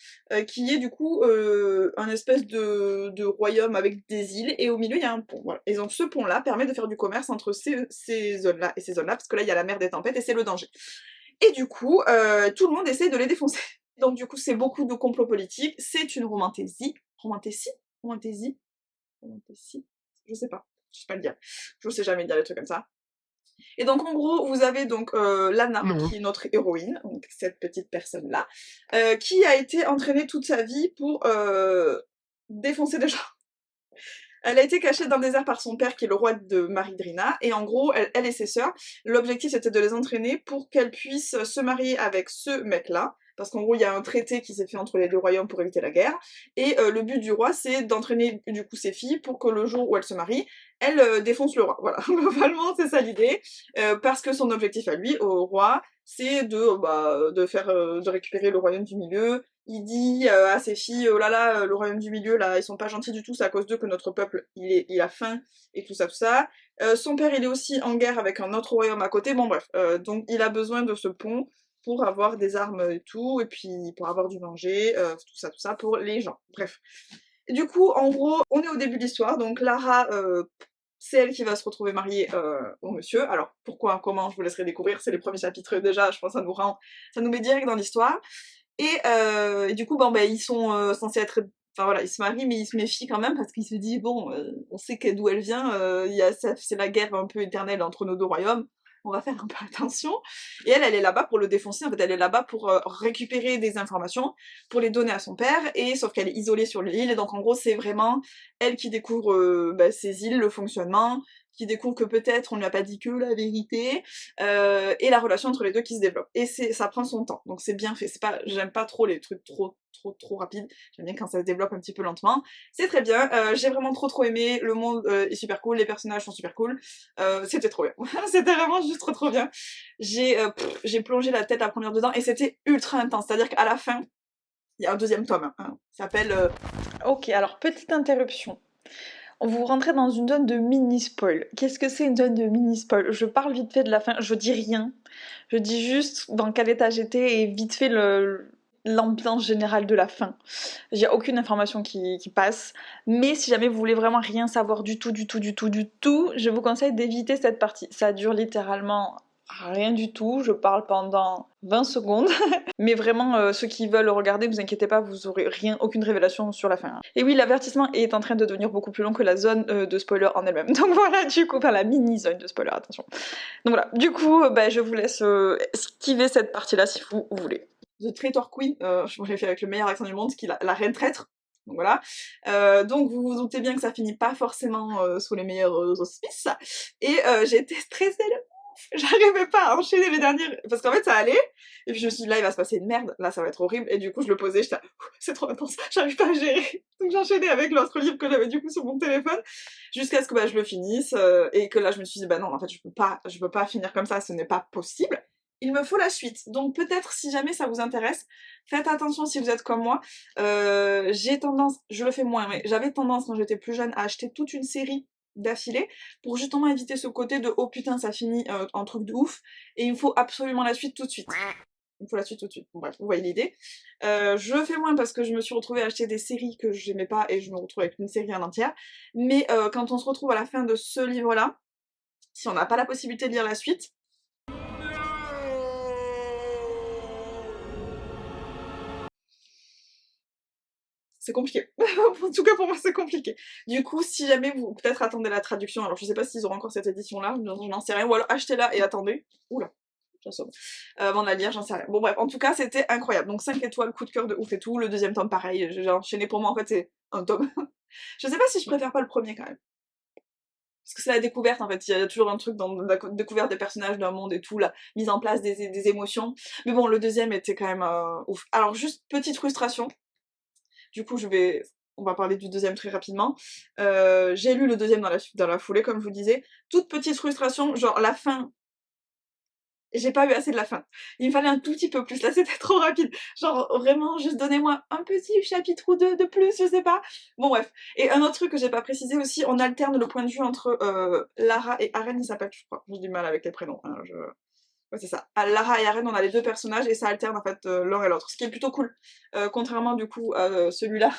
qui est du coup un espèce de royaume avec des îles, et au milieu, il y a un pont. Voilà. Et donc ce pont-là permet de faire du commerce entre ces zones-là et ces zones-là, parce que là, il y a la mer des tempêtes, et c'est le danger. Et du coup, tout le monde essaie de les défoncer. Donc du coup, c'est beaucoup de complots politiques, c'est une romantésie. Romantésie, je sais pas, je sais pas le dire. Je sais jamais dire des trucs comme ça. Et donc en gros, vous avez donc Lana, qui est notre héroïne, donc cette petite personne-là, qui a été entraînée toute sa vie pour défoncer des gens. Elle a été cachée dans le désert par son père qui est le roi de Maridrina, et en gros, elle et ses sœurs, l'objectif c'était de les entraîner pour qu'elles puissent se marier avec ce mec-là, parce qu'en gros il y a un traité qui s'est fait entre les deux royaumes pour éviter la guerre, et le but du roi c'est d'entraîner du coup ses filles pour que le jour où elles se marient, elles défoncent le roi. Voilà, globalement c'est ça l'idée, parce que son objectif à lui, au roi, c'est de récupérer le royaume du milieu. Il dit à ses filles, oh là là, le royaume du milieu, là, ils sont pas gentils du tout, c'est à cause d'eux que notre peuple, il a faim, et tout ça, tout ça. Son père, il est aussi en guerre avec un autre royaume à côté, bon bref, donc il a besoin de ce pont pour avoir des armes et tout, et puis pour avoir du manger, tout ça, pour les gens, bref. Et du coup, en gros, on est au début de l'histoire, donc Lara, c'est elle qui va se retrouver mariée au monsieur. Alors, pourquoi, comment, je vous laisserai découvrir, c'est les premiers chapitres déjà, je pense que ça nous met direct dans l'histoire. Et du coup, bon, bah, ils sont censés être... Enfin voilà, ils se marient, mais ils se méfient quand même, parce qu'ils se disent, bon, on sait d'où elle vient, c'est la guerre un peu éternelle entre nos deux royaumes, on va faire un peu attention. Et elle est là-bas pour le défoncer, en fait, elle est là-bas pour récupérer des informations, pour les donner à son père, et sauf qu'elle est isolée sur l'île, et donc en gros, c'est vraiment elle qui découvre ces îles, le fonctionnement, qui découvre que peut-être on lui a pas dit que la vérité, et la relation entre les deux qui se développe. Et ça prend son temps, donc c'est bien fait. J'aime pas trop les trucs trop rapides, j'aime bien quand ça se développe un petit peu lentement. C'est très bien, j'ai vraiment trop aimé, le monde est super cool, les personnages sont super cool, c'était trop bien. C'était vraiment juste trop bien. J'ai plongé la tête la première dedans, et c'était ultra intense, c'est-à-dire qu'à la fin, il y a un deuxième tome, hein, ça s'appelle... Ok, alors petite interruption. Vous rentrez dans une zone de mini-spoil. Qu'est-ce que c'est une zone de mini-spoil? Je parle vite fait de la fin, je dis rien. Je dis juste dans quel état j'étais et vite fait l'ambiance générale de la fin. J'ai aucune information qui passe. Mais si jamais vous voulez vraiment rien savoir du tout, je vous conseille d'éviter cette partie. Ça dure littéralement rien du tout. Je parle pendant 20 secondes. Mais vraiment, ceux qui veulent regarder, ne vous inquiétez pas, vous aurez aucune révélation sur la fin. Et oui, l'avertissement est en train de devenir beaucoup plus long que la zone de spoiler en elle-même. Donc voilà, du coup, enfin la mini-zone de spoiler, attention. Donc voilà, du coup, je vous laisse esquiver cette partie-là si vous voulez. The Traitor Queen, je l'ai fait avec le meilleur accent du monde, qui est la reine traître. Donc voilà. Donc vous vous doutez bien que ça finit pas forcément sous les meilleurs auspices. Et j'ai été stressée là. J'arrivais pas à enchaîner les derniers, parce qu'en fait ça allait, et puis je me suis dit là il va se passer une merde, là ça va être horrible, et du coup je le posais, j'étais c'est trop intense, j'arrive pas à gérer, donc j'enchaînais avec l'autre livre que j'avais du coup sur mon téléphone, jusqu'à ce que je le finisse, et que là je me suis dit bah non en fait je peux pas finir comme ça, ce n'est pas possible, il me faut la suite. Donc peut-être si jamais ça vous intéresse, faites attention si vous êtes comme moi. J'ai tendance, je le fais moins, mais j'avais tendance quand j'étais plus jeune à acheter toute une série d'affilée pour justement éviter ce côté de oh putain ça finit en truc de ouf et il me faut absolument la suite tout de suite. Il me faut la suite tout de suite. Bon, bref, vous voyez l'idée. Je le fais moins parce que je me suis retrouvée à acheter des séries que j'aimais pas et je me retrouve avec une série en entière. Mais quand on se retrouve à la fin de ce livre-là, si on n'a pas la possibilité de lire la suite, c'est compliqué. En tout cas pour moi c'est compliqué. Du coup si jamais vous peut-être attendez la traduction, alors je sais pas s'ils auront encore cette édition là, je n'en sais rien, ou alors achetez-la et attendez. Oula, j'assomme. Avant de la lire, j'en sais rien. Bon bref, en tout cas c'était incroyable. Donc 5 étoiles, coup de cœur de ouf et tout. Le deuxième tome pareil, j'ai enchaîné pour moi en fait c'est un tome. Je sais pas si je préfère pas le premier quand même. Parce que c'est la découverte en fait, il y a toujours un truc dans la découverte des personnages, d'un monde et tout, la mise en place des émotions. Mais bon, le deuxième était quand même ouf. Alors juste petite frustration, du coup on va parler du deuxième très rapidement. J'ai lu le deuxième dans la foulée, comme je vous disais. Toute petite frustration, genre la fin, j'ai pas eu assez de la fin. Il me fallait un tout petit peu plus, là c'était trop rapide. Genre vraiment, juste donnez-moi un petit chapitre ou deux de plus, je sais pas. Bon bref. Et un autre truc que j'ai pas précisé aussi, on alterne le point de vue entre Lara et Aren, il s'appelle, je crois. J'ai du mal avec les prénoms. Hein, ouais, c'est ça. À Lara et Aren, on a les deux personnages et ça alterne en fait l'un et l'autre. Ce qui est plutôt cool. Contrairement du coup à celui-là,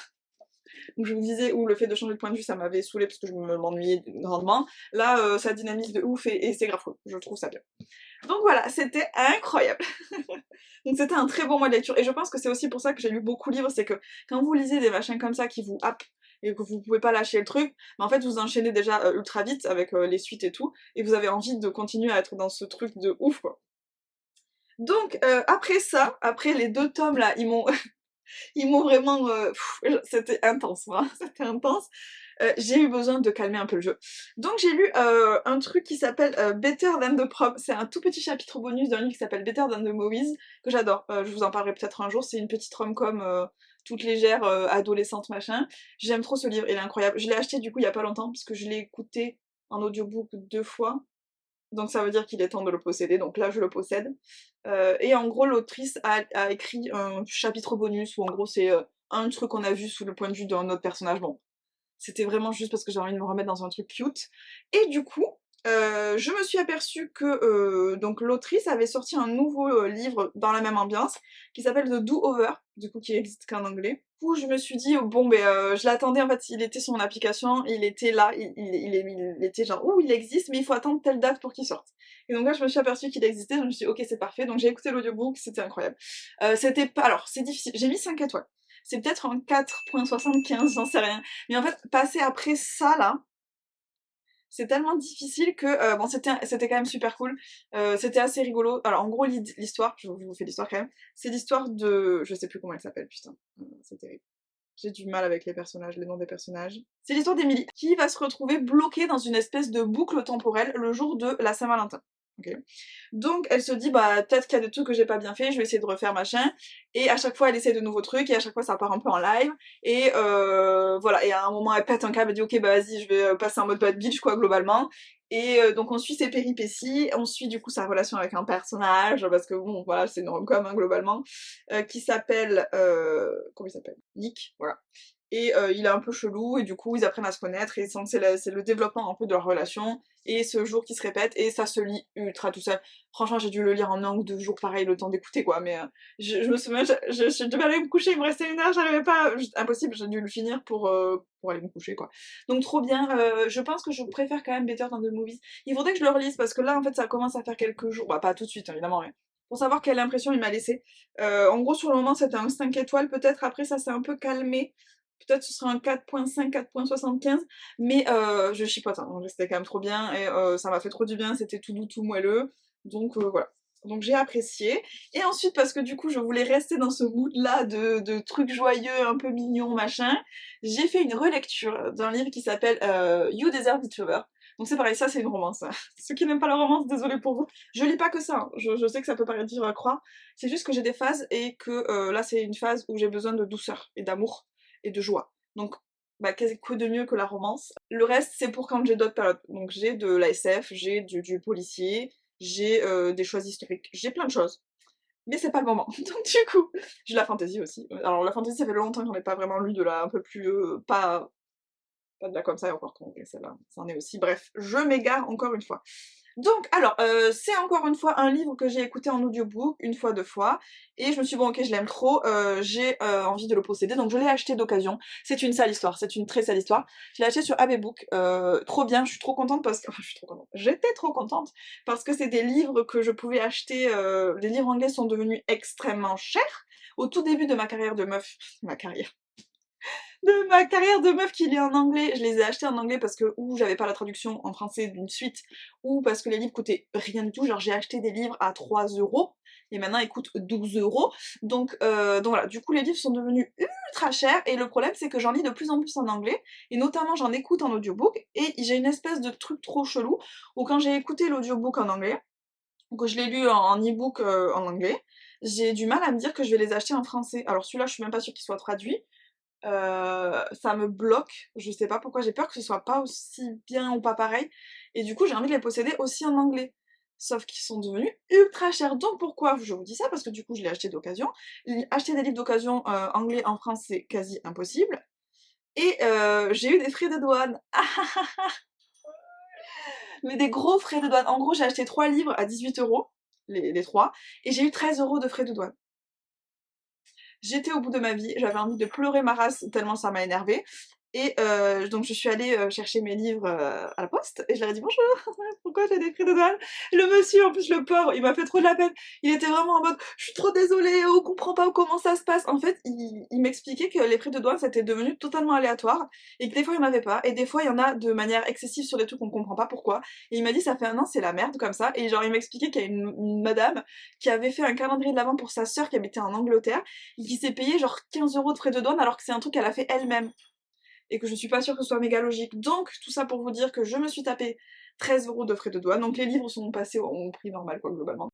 où je vous disais, où le fait de changer de point de vue ça m'avait saoulé parce que je m'ennuyais grandement. Là, ça dynamise de ouf et c'est grave cool. Je trouve ça bien. Donc voilà, c'était incroyable. Donc c'était un très bon mois de lecture. Et je pense que c'est aussi pour ça que j'ai lu beaucoup de livres, c'est que quand vous lisez des machins comme ça qui vous happent et que vous pouvez pas lâcher le truc, mais en fait vous enchaînez déjà ultra vite avec les suites et tout, et vous avez envie de continuer à être dans ce truc de ouf quoi. Donc après ça, après les deux tomes là, ils m'ont ils m'ont vraiment... c'était intense, hein, c'était intense. J'ai eu besoin de calmer un peu le jeu. Donc j'ai lu un truc qui s'appelle Better Than the Prom. C'est un tout petit chapitre bonus d'un livre qui s'appelle Better Than the Movies, que j'adore. Je vous en parlerai peut-être un jour. C'est une petite rom-com toute légère, adolescente machin. J'aime trop ce livre, il est incroyable. Je l'ai acheté du coup il y a pas longtemps, parce que je l'ai écouté en audiobook 2 fois. Donc ça veut dire qu'il est temps de le posséder, donc là je le possède. Et en gros l'autrice a écrit un chapitre bonus où en gros c'est un truc qu'on a vu sous le point de vue d'un autre personnage. Bon, c'était vraiment juste parce que j'ai envie de me remettre dans un truc cute. Et du coup, je me suis aperçue que donc l'autrice avait sorti un nouveau livre dans la même ambiance qui s'appelle The Do-Over, du coup qui existe qu'en anglais. Du coup je me suis dit, oh, bon ben je l'attendais en fait, il était sur mon application, il était là, il était genre, ouh il existe mais il faut attendre telle date pour qu'il sorte. Et donc là je me suis aperçue qu'il existait, je me suis dit ok c'est parfait, donc j'ai écouté l'audiobook, c'était incroyable. C'était pas, alors c'est difficile, j'ai mis 5 étoiles. C'est peut-être un 4,75, j'en sais rien. Mais en fait, passer après ça, là, c'est tellement difficile que, bon, c'était quand même super cool. C'était assez rigolo. Alors, en gros, l'histoire, je vous fais l'histoire quand même, c'est l'histoire de... Je sais plus comment elle s'appelle, putain. C'est terrible. J'ai du mal avec les personnages, les noms des personnages. C'est l'histoire d'Emily, qui va se retrouver bloquée dans une espèce de boucle temporelle le jour de la Saint-Valentin. Okay. Donc elle se dit bah peut-être qu'il y a des trucs que j'ai pas bien fait, je vais essayer de refaire machin, et à chaque fois elle essaie de nouveaux trucs et à chaque fois ça part un peu en live et voilà, et à un moment elle pète un câble, elle dit ok bah vas-y je vais passer en mode bad bitch quoi globalement, et donc on suit ses péripéties, on suit du coup sa relation avec un personnage parce que bon voilà c'est une rom-com hein, globalement, qui s'appelle comment il s'appelle, Nick, voilà. Et il est un peu chelou, et du coup ils apprennent à se connaître, et c'est le développement un peu de leur relation, et ce jour qui se répète, et ça se lit ultra tout seul. Franchement j'ai dû le lire en 1 ou 2 jours, pareil, le temps d'écouter quoi, mais je me souviens, je devais aller me coucher, il me restait 1 heure, j'arrivais pas, impossible, j'ai dû le finir pour aller me coucher quoi. Donc trop bien, je pense que je préfère quand même Better Than the Movies. Il faudrait que je le relise, parce que là en fait ça commence à faire quelques jours, bah pas tout de suite évidemment, mais pour savoir quelle impression il m'a laissé. En gros sur le moment c'était un 5 étoiles, peut-être après ça s'est un peu calmé. Peut-être ce sera un 4,5, 4,75, mais je chipote, hein, c'était quand même trop bien, et ça m'a fait trop du bien, c'était tout doux, tout moelleux, donc voilà. Donc j'ai apprécié, et ensuite parce que du coup je voulais rester dans ce mood là de trucs joyeux, un peu mignons, machin, j'ai fait une relecture d'un livre qui s'appelle You Deserve It Lover. Donc c'est pareil, ça c'est une romance. Ceux qui n'aiment pas la romance, désolé pour vous. Je lis pas que ça, hein. Je sais que ça peut paraître dur à croire, c'est juste que j'ai des phases, et que là c'est une phase où j'ai besoin de douceur et d'amour et de joie. Donc, bah, quoi de mieux que la romance. Le reste, c'est pour quand j'ai d'autres périodes. Donc j'ai de la SF, j'ai du policier, j'ai des choix historiques, j'ai plein de choses. Mais c'est pas le moment. Donc du coup, j'ai la fantasy aussi. Alors la fantasy, ça fait longtemps que j'en ai pas vraiment lu de la un peu plus, pas de la comme ça, et encore qu'on celle-là, ça en est aussi. Bref, je m'égare encore une fois. Donc, alors, c'est encore une fois un livre que j'ai écouté en audiobook, une fois, deux fois, et je me suis dit, bon, ok, je l'aime trop, j'ai envie de le posséder, donc je l'ai acheté d'occasion. C'est une sale histoire, c'est une très sale histoire. Je l'ai acheté sur AB Book, trop bien, je suis trop contente parce que... Enfin, je suis trop contente. J'étais trop contente parce que c'est des livres que je pouvais acheter, les livres anglais sont devenus extrêmement chers. Au tout début de ma carrière de meuf, de ma carrière de meuf qui lit en anglais, je les ai achetés en anglais parce que ou j'avais pas la traduction en français d'une suite, ou parce que les livres coûtaient rien du tout, genre j'ai acheté des livres à 3 € et maintenant ils coûtent 12 €. Donc voilà, du coup les livres sont devenus ultra chers et le problème c'est que j'en lis de plus en plus en anglais et notamment j'en écoute en audiobook et j'ai une espèce de truc trop chelou où quand j'ai écouté l'audiobook en anglais, ou que je l'ai lu en e-book en anglais, j'ai du mal à me dire que je vais les acheter en français. Alors celui-là je suis même pas sûre qu'il soit traduit, ça me bloque, je sais pas pourquoi, j'ai peur que ce soit pas aussi bien ou pas pareil, et du coup j'ai envie de les posséder aussi en anglais. Sauf qu'ils sont devenus ultra chers, donc pourquoi je vous dis ça? Parce que du coup je l'ai acheté d'occasion. Acheter des livres d'occasion anglais en France c'est quasi impossible, et j'ai eu des frais de douane. Mais des gros frais de douane. En gros j'ai acheté 3 livres à 18 €, les 3, et j'ai eu 13 € de frais de douane. J'étais au bout de ma vie, j'avais envie de pleurer ma race tellement ça m'a énervée. Et donc je suis allée chercher mes livres à la poste et je leur ai dit bonjour, pourquoi j'ai des frais de douane? Le monsieur, en plus le pauvre, il m'a fait trop de la peine. Il était vraiment en mode je suis trop désolée, on comprend pas comment ça se passe. En fait, il m'expliquait que les frais de douane c'était devenu totalement aléatoire et que des fois il y en avait pas et des fois il y en a de manière excessive sur des trucs qu'on comprend pas pourquoi. Et il m'a dit ça fait un an c'est la merde comme ça, et genre il m'expliquait qu'il y a une madame qui avait fait un calendrier de l'avant pour sa sœur qui habitait en Angleterre et qui s'est payé genre 15 € de frais de douane alors que c'est un truc qu'elle a fait elle-même et que je suis pas sûre que ce soit méga logique. Donc tout ça pour vous dire que je me suis tapé 13 € de frais de douane, donc les livres sont passés au prix normal quoi globalement.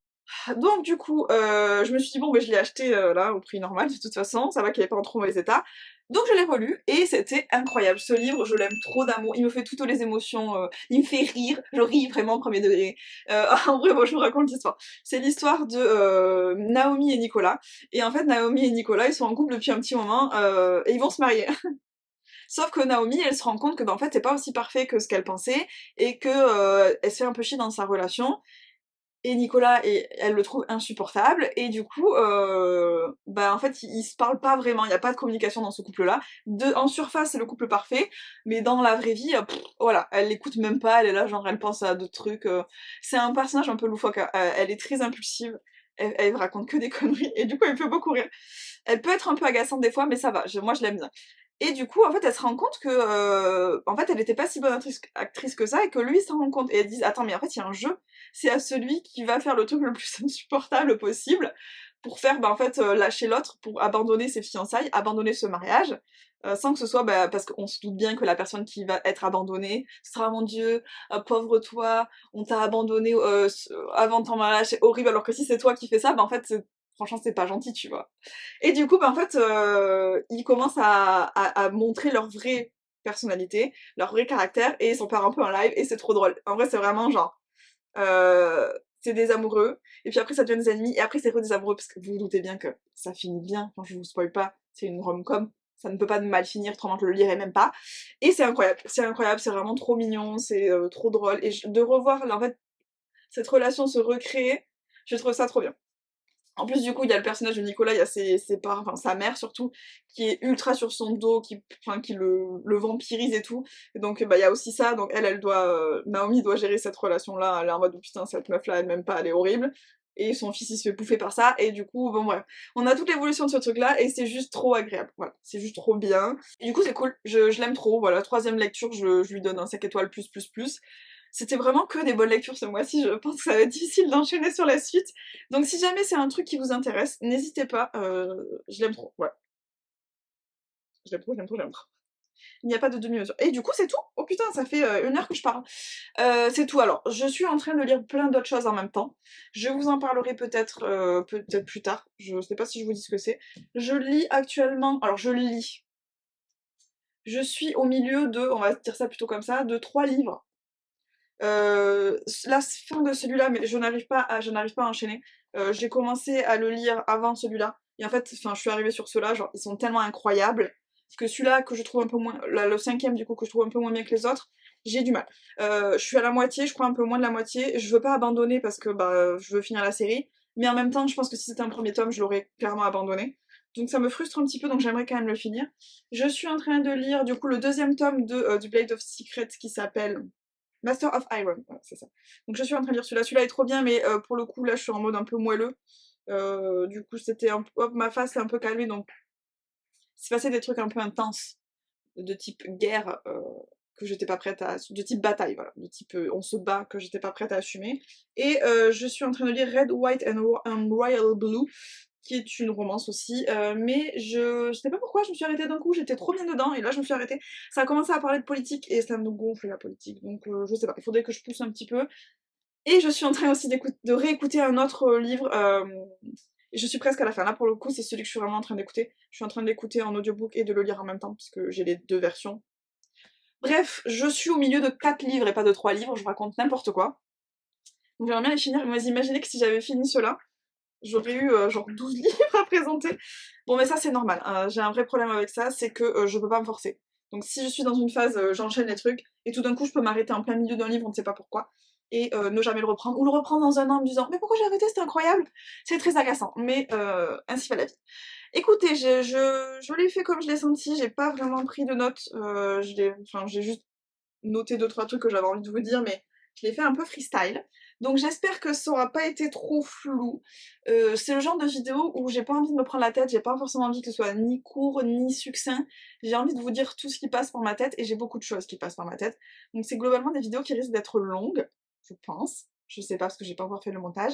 Donc du coup, je me suis dit bon je l'ai acheté là au prix normal de toute façon, ça va qu'il est pas en trop mauvais état. Donc je l'ai relu et c'était incroyable. Ce livre, je l'aime trop d'amour, il me fait toutes les émotions, il me fait rire, je ris vraiment au premier degré. En vrai, moi je vous raconte l'histoire. C'est l'histoire de Naomi et Nicolas. Et en fait Naomi et Nicolas ils sont en couple depuis un petit moment et ils vont se marier. Sauf que Naomi, elle se rend compte que en fait c'est pas aussi parfait que ce qu'elle pensait et que elle se fait un peu chier dans sa relation. Et Nicolas, elle le trouve insupportable et du coup, bah en fait ils se parlent pas vraiment, il y a pas de communication dans ce couple-là. En surface c'est le couple parfait, mais dans la vraie vie, voilà, elle l'écoute même pas, elle est là genre elle pense à d'autres trucs. C'est un personnage un peu loufoque, elle est très impulsive, elle raconte que des conneries et du coup elle me fait beaucoup rire. Elle peut être un peu agaçante des fois, mais ça va, moi je l'aime bien. Et du coup, en fait, elle se rend compte que, en fait, elle était pas si bonne actrice que ça, et que lui s'en rend compte. Et elle dit, attends, mais en fait, il y a un jeu. C'est à celui qui va faire le truc le plus insupportable possible pour faire, bah, en fait, lâcher l'autre, pour abandonner ses fiançailles, abandonner ce mariage, sans que ce soit, bah, parce qu'on se doute bien que la personne qui va être abandonnée, ce sera, mon Dieu, pauvre toi, on t'a abandonné avant ton mariage, c'est horrible, alors que si c'est toi qui fais ça, bah, en fait, franchement, c'est pas gentil, tu vois. Et du coup, bah, en fait, ils commencent à montrer leur vraie personnalité, leur vrai caractère, et ils s'en parlent un peu en live, et c'est trop drôle. En vrai, c'est vraiment genre, c'est des amoureux, et puis après ça devient des ennemis, et après c'est re des amoureux, parce que vous vous doutez bien que ça finit bien, enfin je vous spoil pas, c'est une rom-com, ça ne peut pas mal finir, autrement je le lirai même pas. Et c'est incroyable, c'est vraiment trop mignon, c'est trop drôle, et de revoir, en fait, cette relation se recréer, je trouve ça trop bien. En plus, du coup, il y a le personnage de Nicolas, il y a ses parents, enfin sa mère surtout, qui est ultra sur son dos, qui le vampirise et tout. Et donc, bah, il y a aussi ça, donc elle doit, Naomi doit gérer cette relation-là, elle est en mode, oh, putain, cette meuf-là, elle m'aime pas, elle est horrible. Et son fils, il se fait bouffer par ça, et du coup, bon bref. On a toute l'évolution de ce truc-là, et c'est juste trop agréable, voilà. C'est juste trop bien. Et du coup, c'est cool, je l'aime trop, voilà. Troisième lecture, je lui donne un 5 étoiles plus plus plus. C'était vraiment que des bonnes lectures ce mois-ci, je pense que ça va être difficile d'enchaîner sur la suite. Donc si jamais c'est un truc qui vous intéresse, n'hésitez pas, je l'aime trop, ouais. Je l'aime trop, je l'aime trop, je l'aime trop. Il n'y a pas de demi-mesure. Et du coup c'est tout. Oh putain, ça fait 1 heure que je parle. C'est tout. Alors, je suis en train de lire plein d'autres choses en même temps. Je vous en parlerai peut-être plus tard. Je sais pas si je vous dis ce que c'est. Je lis actuellement, alors je lis. Je suis au milieu de, on va dire ça plutôt comme ça, de 3 livres. La fin de celui-là, mais je n'arrive pas à enchaîner. J'ai commencé à le lire avant celui-là, et en fait, enfin, je suis arrivée sur ceux-là, genre, ils sont tellement incroyables, que celui-là, que je trouve un peu moins, le cinquième, du coup, que je trouve un peu moins bien que les autres, j'ai du mal. Je suis à la moitié, je crois un peu moins de la moitié, je veux pas abandonner parce que, bah, je veux finir la série, mais en même temps, je pense que si c'était un premier tome, je l'aurais clairement abandonné. Donc ça me frustre un petit peu, donc j'aimerais quand même le finir. Je suis en train de lire, du coup, le deuxième tome du Blade of Secrets qui s'appelle Master of Iron, voilà, c'est ça. Donc je suis en train de lire celui-là. Celui-là est trop bien, mais pour le coup, là, je suis en mode un peu moelleux. Du coup, c'était un peu... Hop, ma face est un peu calmée, donc c'est passé des trucs un peu intenses, de type guerre, que j'étais pas prête à... de type bataille, voilà. De type on se bat, que j'étais pas prête à assumer. Et je suis en train de lire Red, White and Royal Blue, qui est une romance aussi, mais je sais pas pourquoi je me suis arrêtée d'un coup, j'étais trop bien dedans, et là je me suis arrêtée. Ça a commencé à parler de politique, et ça me gonfle la politique, donc je sais pas, il faudrait que je pousse un petit peu. Et je suis en train aussi de réécouter un autre livre, je suis presque à la fin, là pour le coup c'est celui que je suis vraiment en train d'écouter. Je suis en train de l'écouter en audiobook et de le lire en même temps, parce que j'ai les deux versions. Bref, je suis au milieu de 4 livres et pas de 3 livres, je vous raconte n'importe quoi. Donc j'aimerais bien les finir, mais vous imaginez que si j'avais fini cela, j'aurais eu genre 12 livres à présenter. Bon mais ça c'est normal, j'ai un vrai problème avec ça, c'est que je peux pas me forcer. Donc si je suis dans une phase, j'enchaîne les trucs, et tout d'un coup je peux m'arrêter en plein milieu d'un livre, on ne sait pas pourquoi, et ne jamais le reprendre, ou le reprendre dans un an en me disant «Mais pourquoi j'ai arrêté, c'était incroyable!» C'est très agaçant, mais ainsi va la vie. Écoutez, je l'ai fait comme je l'ai senti, j'ai pas vraiment pris de notes, enfin, j'ai juste noté 2-3 trucs que j'avais envie de vous dire, mais je l'ai fait un peu freestyle. Donc j'espère que ça aura pas été trop flou. C'est le genre de vidéo où j'ai pas envie de me prendre la tête, j'ai pas forcément envie que ce soit ni court, ni succinct. J'ai envie de vous dire tout ce qui passe par ma tête, et j'ai beaucoup de choses qui passent par ma tête. Donc c'est globalement des vidéos qui risquent d'être longues, je pense. Je sais pas parce que j'ai pas encore fait le montage.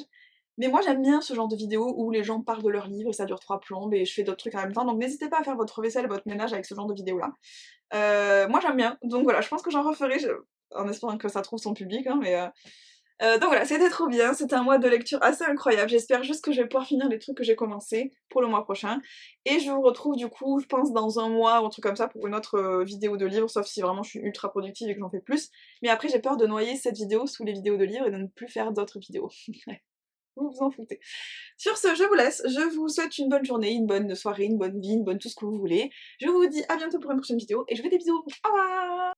Mais moi j'aime bien ce genre de vidéos où les gens parlent de leurs livres et ça dure 3 plombes et je fais d'autres trucs en même temps, donc n'hésitez pas à faire votre vaisselle, votre ménage avec ce genre de vidéos là. Moi j'aime bien, donc voilà, je pense que j'en referai, en espérant que ça trouve son public, hein, mais donc voilà, c'était trop bien, c'était un mois de lecture assez incroyable, j'espère juste que je vais pouvoir finir les trucs que j'ai commencé pour le mois prochain, et je vous retrouve du coup, je pense dans un mois ou un truc comme ça pour une autre vidéo de livre, sauf si vraiment je suis ultra productive et que j'en fais plus, mais après j'ai peur de noyer cette vidéo sous les vidéos de livres et de ne plus faire d'autres vidéos. Vous vous en foutez. Sur ce, je vous laisse, je vous souhaite une bonne journée, une bonne soirée, une bonne vie, une bonne tout ce que vous voulez. Je vous dis à bientôt pour une prochaine vidéo, et je vous fais des bisous. Au revoir!